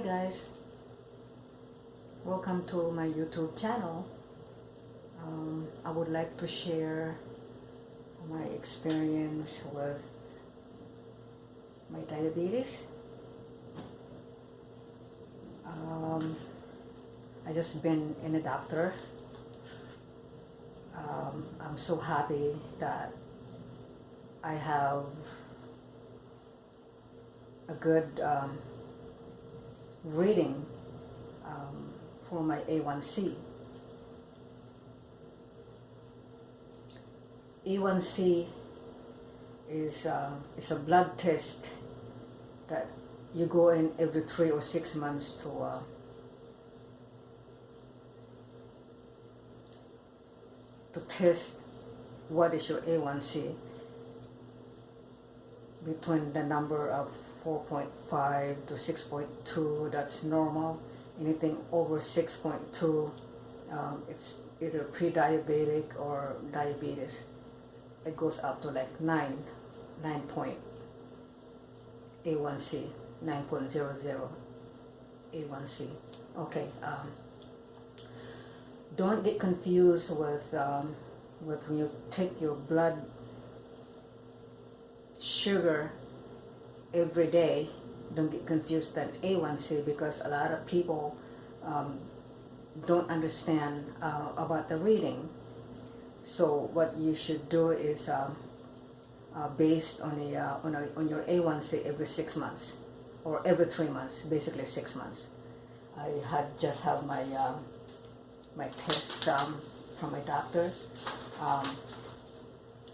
guys, welcome to my YouTube channel. I would like to share my experience with my diabetes. I just been in a doctor. I'm so happy that I have a good reading for my A1C. A1C is a blood test that you go in every 3 or 6 months to test what is your A1C between the number of 4.5 to 6.2. That's normal. Anything over 6.2, it's either pre-diabetic or diabetes. It goes up to like 9 point A1C, 9.00 A1C. Okay. Don't get confused with when you take your blood sugar every day. Don't get confused that A1C, because a lot of people don't understand about the reading. So what you should do is based on your A1C every 6 months or every 3 months, basically 6 months. I just have my my test from my doctor.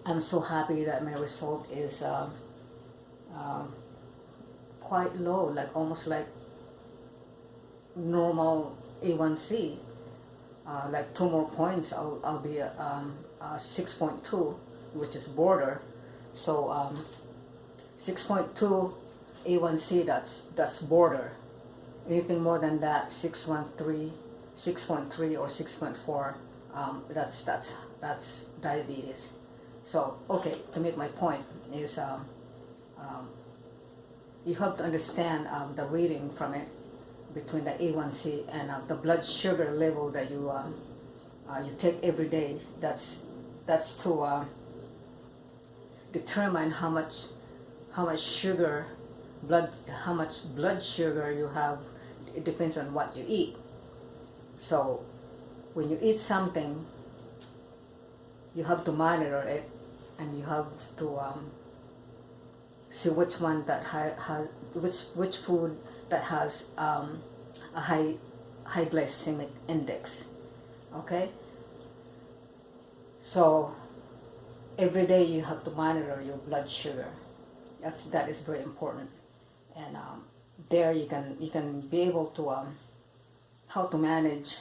I'm so happy that my result is quite low, like almost like normal A1C. Like 2 more points, I'll be 6.2, which is border. So 6.2 A1C, that's border. Anything more than that, 6.3 or 6.4, that's diabetes. So okay, to make my point is you have to understand the reading from it between the A1C and the blood sugar level that you take every day. That's to determine how much blood sugar you have. It depends on what you eat. So when you eat something, you have to monitor it, and you have to see which one that which food that has a high glycemic index. Okay, so every day you have to monitor your blood sugar. That is very important, and there you can be able to how to manage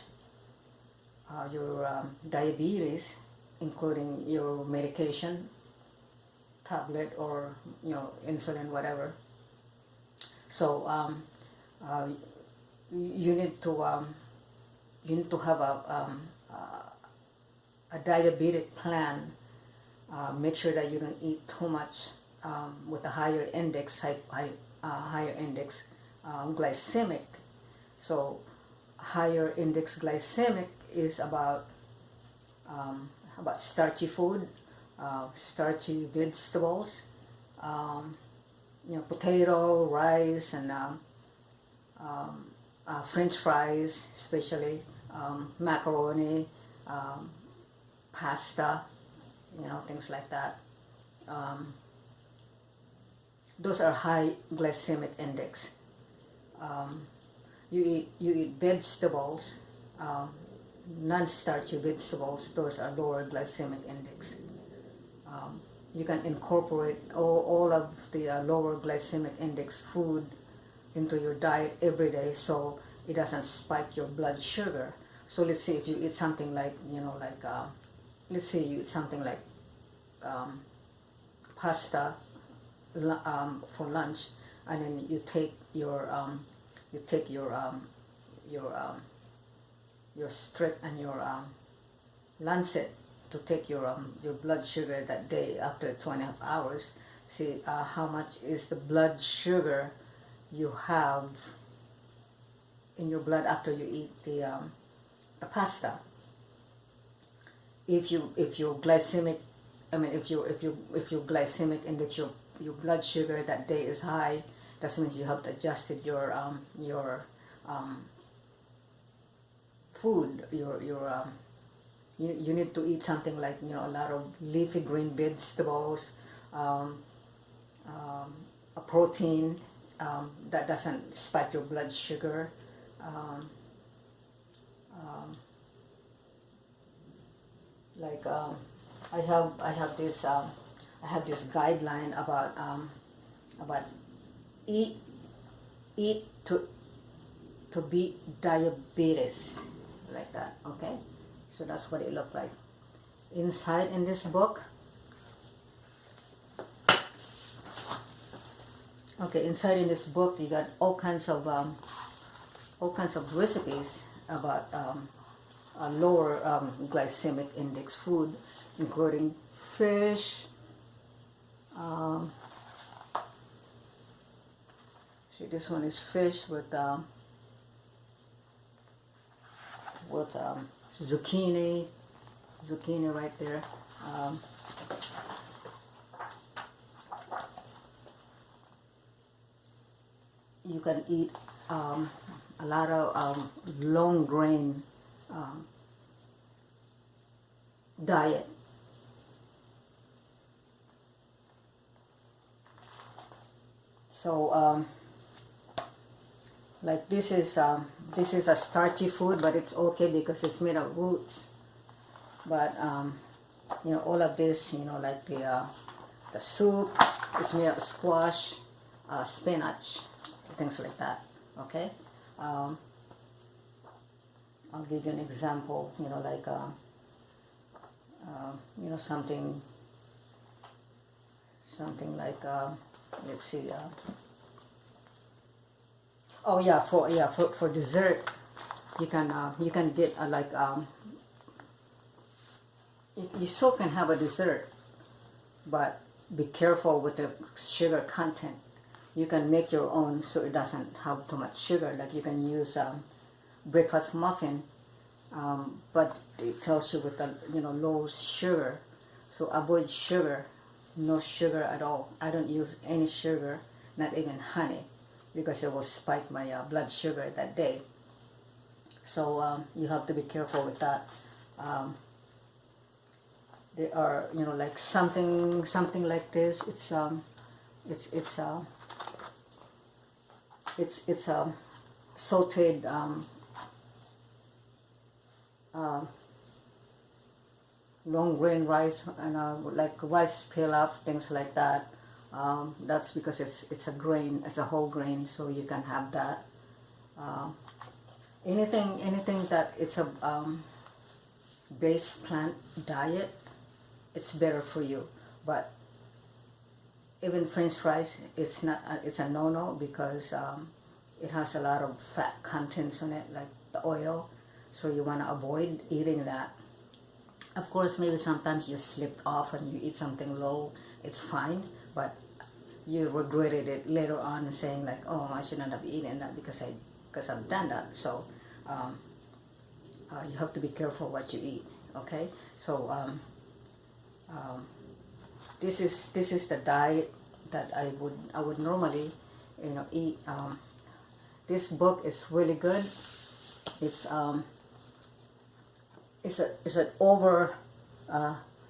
your diabetes, including your medication, tablet, or insulin, whatever. So you need to have a diabetic plan. Make sure that you don't eat too much with a higher index, glycemic. So higher index glycemic is about starchy food, starchy vegetables, potato, rice, and French fries, especially macaroni, pasta, things like that. Those are high glycemic index. You eat vegetables, non-starchy vegetables. Those are lower glycemic index. You can incorporate all of the lower glycemic index food into your diet every day, so it doesn't spike your blood sugar. So let's say if you eat something like let's say you eat something like pasta for lunch, and then you take your strip and your lancet to take your blood sugar that day after 2.5 hours. See how much is the blood sugar you have in your blood after you eat the pasta. If your glycemic, if your glycemic index, your blood sugar that day is high, that means you have to adjust your food. You need to eat something like, you know, a lot of leafy green vegetables, a protein that doesn't spike your blood sugar. I have this guideline about eat to beat diabetes, like that. Okay, so that's what it looked like inside in this book. Okay, inside in this book you got all kinds of recipes about a lower glycemic index food, including fish. See, this one is fish with zucchini right there. You can eat a lot of long grain diet. So like this is a starchy food, but it's okay because it's made of roots. But you know, all of this, you know, like the soup is made of squash, spinach, things like that. Okay, I'll give you an example. You know, like you know, something like let's see. Oh yeah, for dessert, you can get like you still can have a dessert, but be careful with the sugar content. You can make your own so it doesn't have too much sugar. Like you can use breakfast muffin, but it tells you with low sugar. So avoid sugar, no sugar at all. I don't use any sugar, not even honey, because it will spike my blood sugar that day. So you have to be careful with that. There are, you know, like something like this. It's sautéed long grain rice and like rice pilaf, things like that. That's because it's a grain, it's a whole grain, so you can have that. Anything that it's a base plant diet, it's better for you. But even French fries, it's not. It's a no-no because it has a lot of fat contents in it, like the oil. So you want to avoid eating that. Of course, maybe sometimes you slip off and you eat something low. It's fine, but you regretted it later on, saying like, "Oh, I shouldn't have eaten that because I've done that." So you have to be careful what you eat. Okay, so this is the diet that I would normally, you know, eat. This book is really good. It's an over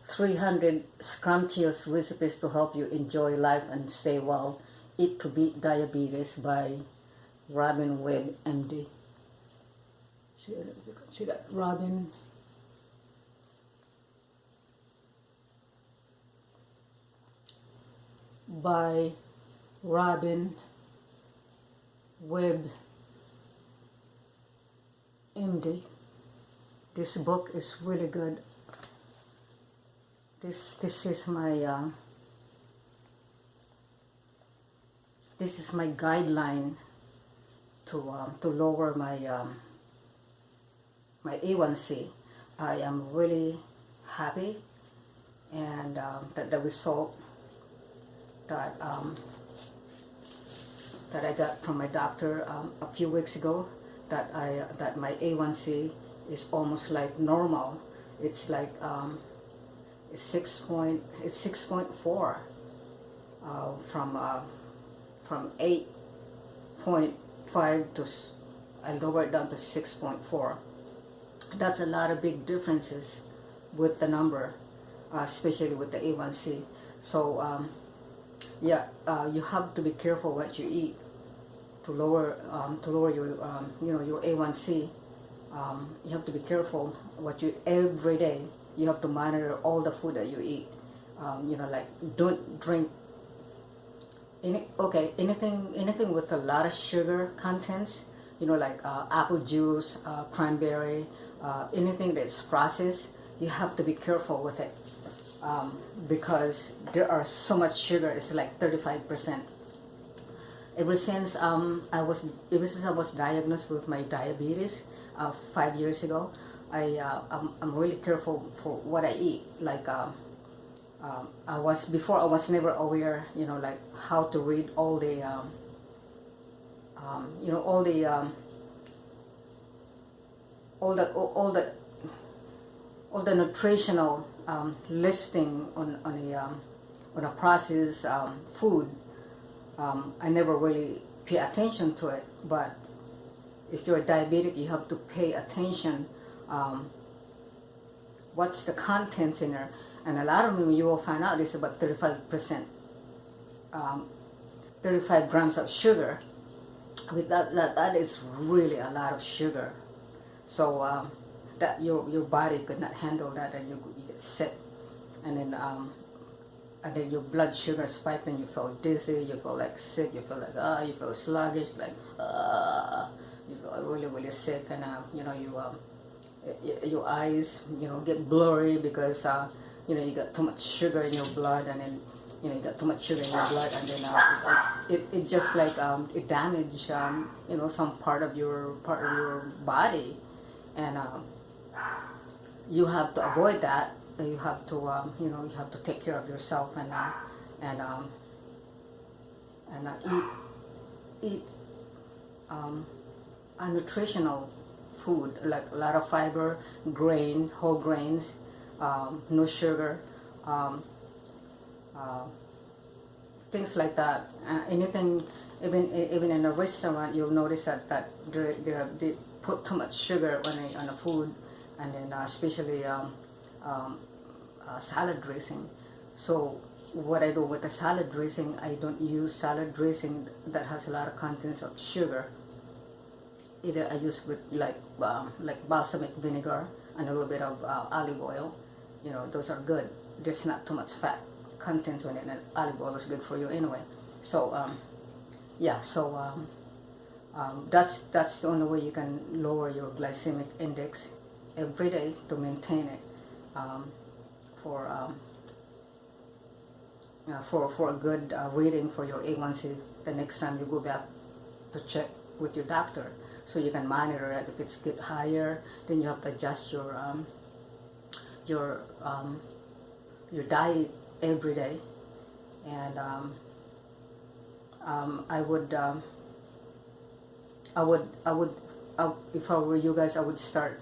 300 scrumptious recipes to help you enjoy life and stay well. Eat to Beat Diabetes by ROBIN WEBB, MD. See that? Robin. By ROBIN WEBB, MD. This book is really good. This is my guideline to lower my my A1C. I am really happy, and that the result that I got from my doctor a few weeks ago, that my A1C is almost like normal. It's like it's 6.4 from 8.5 to I lowered it down to 6.4. That's a lot of big differences with the number, especially with the A1C. So yeah, you have to be careful what you eat to lower your your A1C. You have to be careful what you every day. You have to monitor all the food that you eat. Like don't drink anything with a lot of sugar contents. Like apple juice, cranberry, anything that's processed. You have to be careful with it because there are so much sugar. It's like 35%. Ever since I was diagnosed with my diabetes 5 years ago, I'm really careful for what I eat. Like I was never aware, like how to read all the all the nutritional listing on a processed food. I never really pay attention to it, but if you're diabetic, you have to pay attention. What's the contents in there? And a lot of them you will find out it's about 35%, 35 grams of sugar. With that is really a lot of sugar. So that your body could not handle that, and you get sick, and then your blood sugar spiked, and you feel dizzy, you feel like sick, you feel like you feel sluggish, like you feel really really sick, and your eyes get blurry because you got too much sugar in your blood, and then you got too much sugar in your blood, and then it just like it damage some part of your body, and you have to avoid that. You have to you have to take care of yourself and eat a nutritional food, like a lot of fiber, whole grains, no sugar, things like that. Anything, even in a restaurant, you'll notice that they put too much sugar on a food, and then especially salad dressing. So what I do with the salad dressing, I don't use salad dressing that has a lot of contents of sugar. Either I use with like balsamic vinegar and a little bit of olive oil. Those are good. There's not too much fat contents on it, and olive oil is good for you anyway. So yeah, so that's the only way you can lower your glycemic index every day to maintain it for a good reading for your A1C the next time you go back to check with your doctor, so you can monitor it. If it's get higher, then you have to adjust your diet every day. And I would if I were you guys, I would start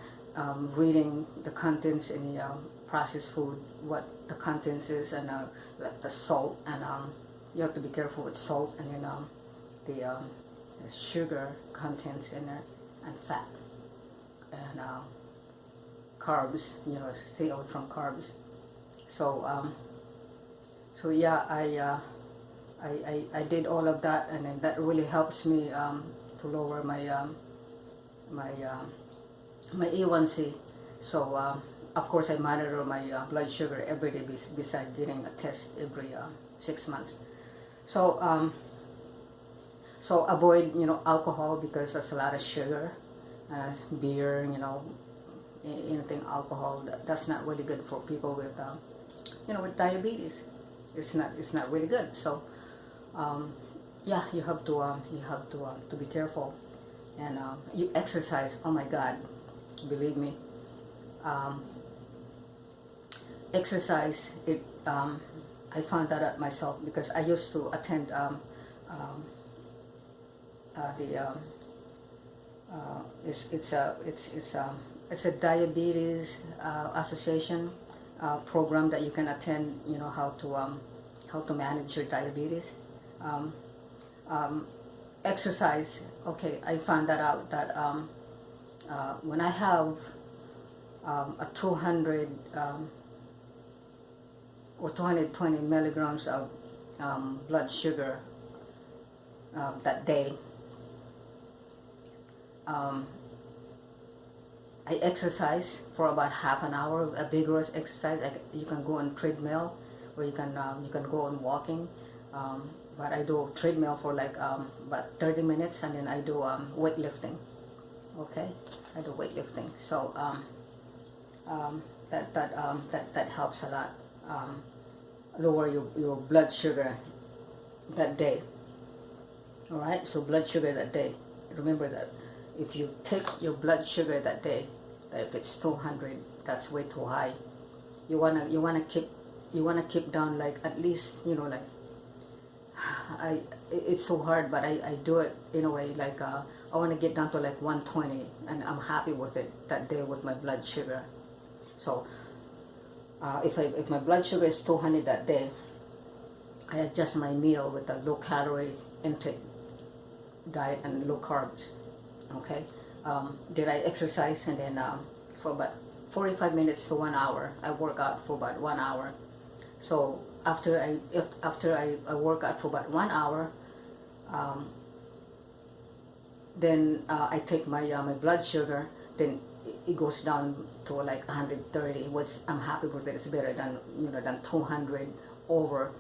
reading the contents in the processed food, what the contents is, and like the salt, and you have to be careful with salt, and then the sugar contents in there, and fat, and carbs. Stay away from carbs. So so yeah, I did all of that, and then that really helps me to lower my my A1C. So of course I monitor my blood sugar every day, besides getting a test every 6 months. So so avoid alcohol, because there's a lot of sugar. Beer, anything alcohol, that's not really good for people with with diabetes. It's not really good. So yeah, you have to be careful, and you exercise. Oh my God, believe me, exercise. I found that out myself, because I used to attend It's a diabetes association program that you can attend. You know how to manage your diabetes. Um, Exercise. Okay, I found that out that when I have a 200 or 220 milligrams of blood sugar that day, I exercise for about half an hour, a vigorous exercise. You can go on treadmill, or you can go on walking. But I do treadmill for like about 30 minutes, and then I do weightlifting. Okay, I do weightlifting. So that helps a lot. Lower your blood sugar that day. All right. So blood sugar that day. Remember that if you take your blood sugar that day, that if it's 200, that's way too high. You wanna keep down, like at least, you know, like it's so hard, but I do it in a way like I want to get down to like 120, and I'm happy with it that day with my blood sugar. So if my blood sugar is 200 that day, I adjust my meal with a low calorie intake diet and low carbs. Okay. Did I exercise, and then for about 45 minutes to 1 hour, I work out for about 1 hour. So after I work out for about 1 hour, then I take my my blood sugar. Then it goes down to like 130, which I'm happy with it. It's better than than 200 over.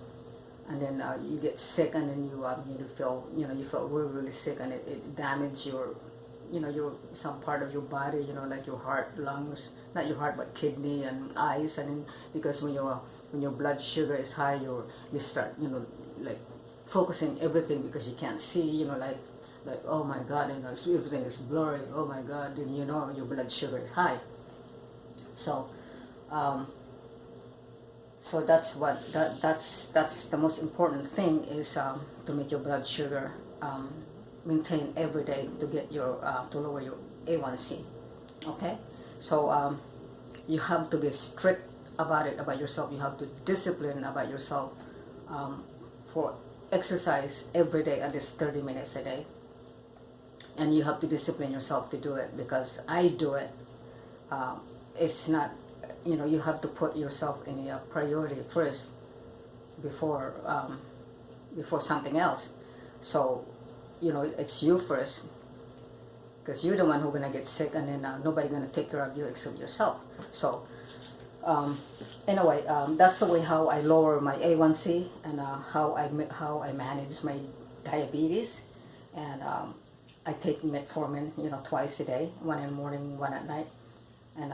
And then you get sick, and then you feel really sick, and it damages your your some part of your body, like your heart, lungs, not your heart but kidney and eyes. And then, because when your blood sugar is high, you start like focusing everything, because you can't see, like oh my God, everything is blurry, oh my God, then your blood sugar is high. So so that's the most important thing, is to make your blood sugar maintain every day, to get your to lower your A1C. Okay, so you have to be strict about yourself. You have to discipline about yourself for exercise every day, at least 30 minutes a day. And you have to discipline yourself to do it, because I do it. It's not, you have to put yourself in a priority first before something else. So it's you first, because you're the one who's gonna get sick, and then nobody's gonna take care of you except yourself. So anyway, that's the way how I lower my A1C, and how I manage my diabetes. And I take metformin twice a day, one in the morning, one at night. And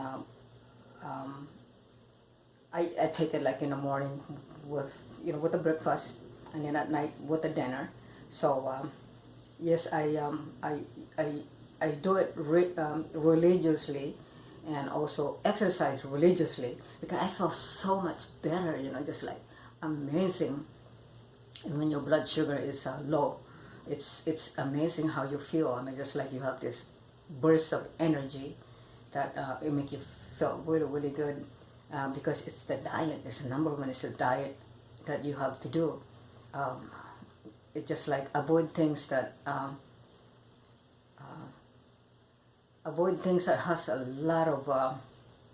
I take it like in the morning with with the breakfast, and then at night with the dinner. So yes, I do it religiously, and also exercise religiously, because I feel so much better, just like amazing. And when your blood sugar is low, it's amazing how you feel. I mean, just like you have this burst of energy that it make you feel really, really good, because it's the diet. It's the number one. It's the diet that you have to do. It just like avoid things that has a lot of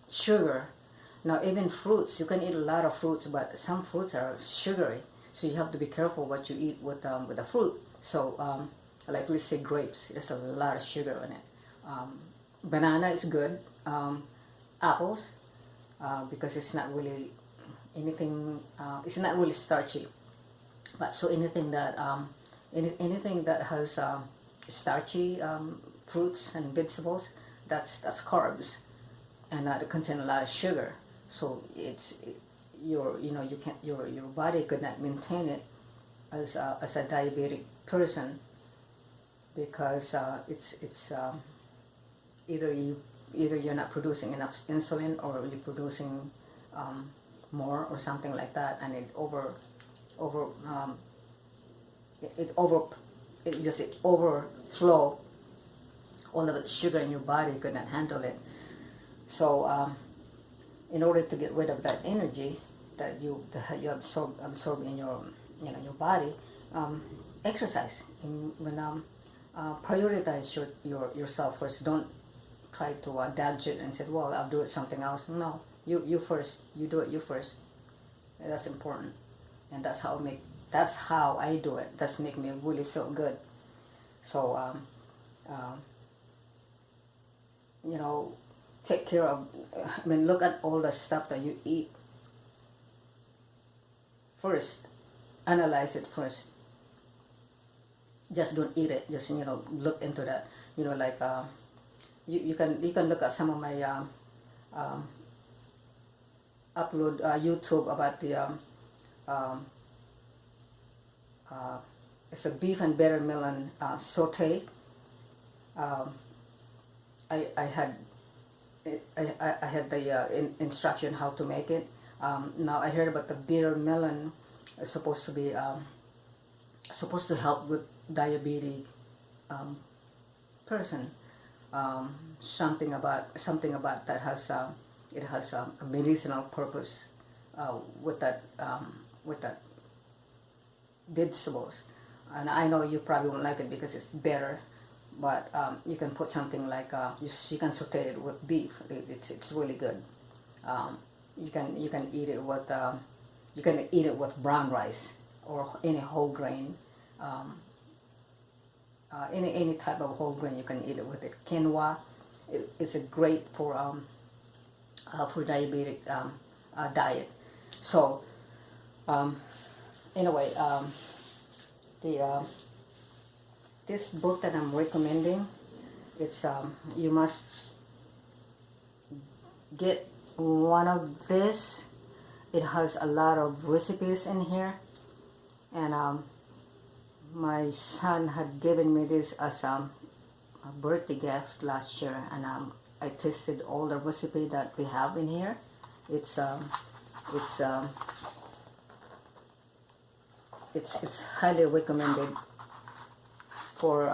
sugar. Now, even fruits, you can eat a lot of fruits, but some fruits are sugary, so you have to be careful what you eat with the fruit. So like, let's say grapes, there's a lot of sugar in it. Banana is good. Apples, because it's not really anything. It's not really starchy. But so anything that has starchy fruits and vegetables, that's carbs, and they contain a lot of sugar. So your body could not maintain it as a diabetic person, because it's either you're not producing enough insulin, or you're producing more, or something like that, and it overflow all of the sugar in your body couldn't handle it. So in order to get rid of that energy that you absorb in your your body, exercise. Prioritize yourself first. Don't try to dodge it and say, well, I'll do it something else. No, you first. You do it you first. That's important, and that's how I do it. That's make me really feel good. So take care of. Look at all the stuff that you eat first. Analyze it first. Just don't eat it. Just look into that. Like you can look at some of my upload YouTube about the it's a beef and buttermilk saute. I had the instruction how to make it. Now I heard about the buttermilk. It's supposed to be supposed to help with diabetic person. Something about that has it has a medicinal purpose with that vegetables. And I know you probably won't like it because it's bitter, but you can put something like you can saute it with beef. It's really good. You can eat it with brown rice or any whole grain. Any type of whole grain you can eat it with it. Quinoa is a great for diabetic diet. So anyway, this book that I'm recommending, it's you must get one of this. It has a lot of recipes in here, and my son had given me this as a birthday gift last year, and I tested all the recipe that they have in here. It's highly recommended for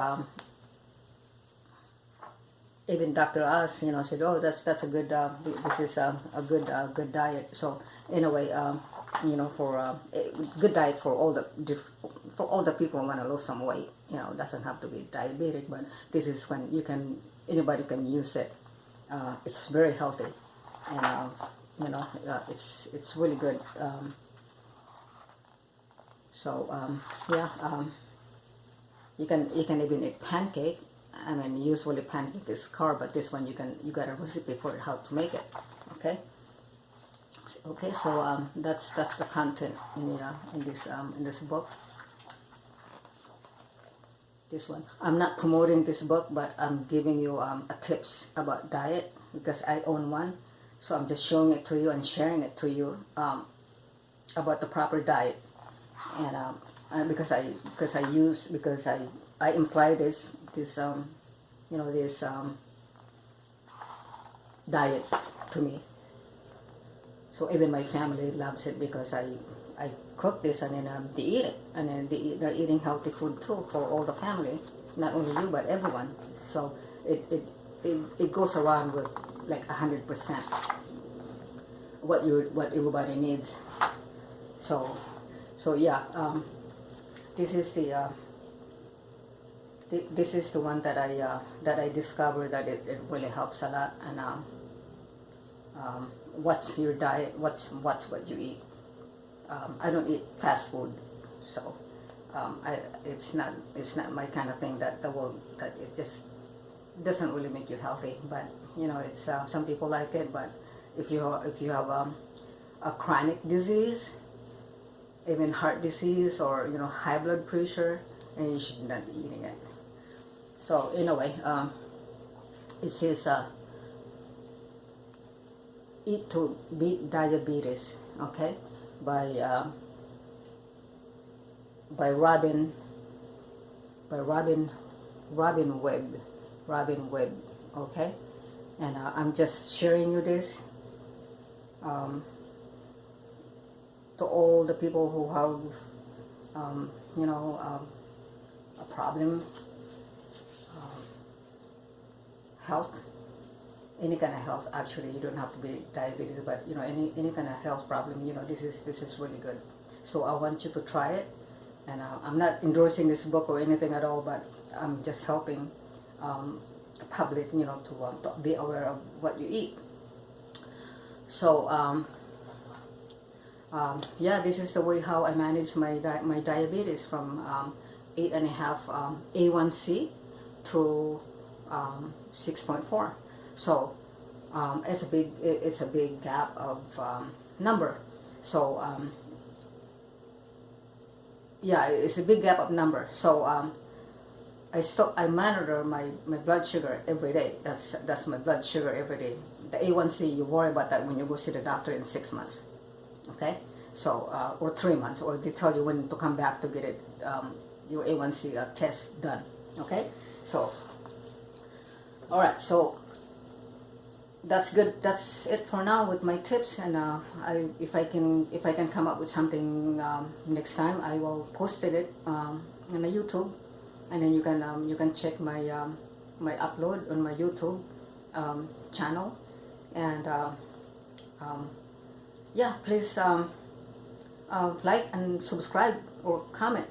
even Dr. Oz, said, oh, that's a good this is a good diet. So anyway, for a good diet for all the people who want to lose some weight. Doesn't have to be diabetic, but this is when anybody can use it. It's very healthy, and it's really good. You can even eat pancake. Usually pancake is carb, but this one you got a recipe for how to make it. Okay, so that's the content in this book. This one, I'm not promoting this book, but I'm giving you a tips about diet because I own one. So I'm just showing it to you and sharing it to you about the proper diet, and because I imply this diet to me. So even my family loves it because I cook this, and then they eat it, and then they're eating healthy food too for all the family, not only you but everyone. So it goes around with like 100% what everybody needs. So yeah, this is the one that I discovered that it really helps a lot. And what's your diet? What's what you eat? I don't eat fast food, so it's not my kind of thing that it just doesn't really make you healthy. But it's some people like it. But if you have a chronic disease, even heart disease, or high blood pressure, and you should not be eating it. So anyway, it says Eat to Beat Diabetes, okay, by Robin Webb, okay, and I'm just sharing you this to all the people who have a problem health, any kind of health, actually, you don't have to be diabetes, but you know, any kind of health problem, you know, this is really good. So I want you to try it, and I'm not endorsing this book or anything at all, but I'm just helping the public, you know, to be aware of what you eat. So yeah, this is the way how I manage my diabetes from 8.5 A1C to 6.4. So it's a big gap of number. So yeah, it's a big gap of number. So I monitor my blood sugar every day. That's my blood sugar every day. The A1C, you worry about that when you go see the doctor in 6 months. Okay, so or 3 months, or they tell you when to come back to get it, your A1C test done. Okay, so all right, so that's good. That's it for now with my tips, and if I can come up with something next time, I will post it on the YouTube, and then you can check my my upload on my YouTube channel, and yeah, please like and subscribe or comment,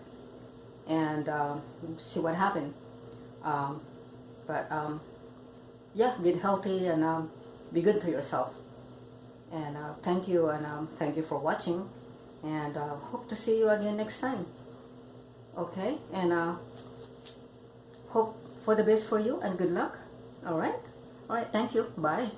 and see what happened. But yeah, get healthy and be good to yourself. And thank you, and thank you for watching, and hope to see you again next time. Okay, and hope for the best for you, and good luck. All right, thank you. Bye.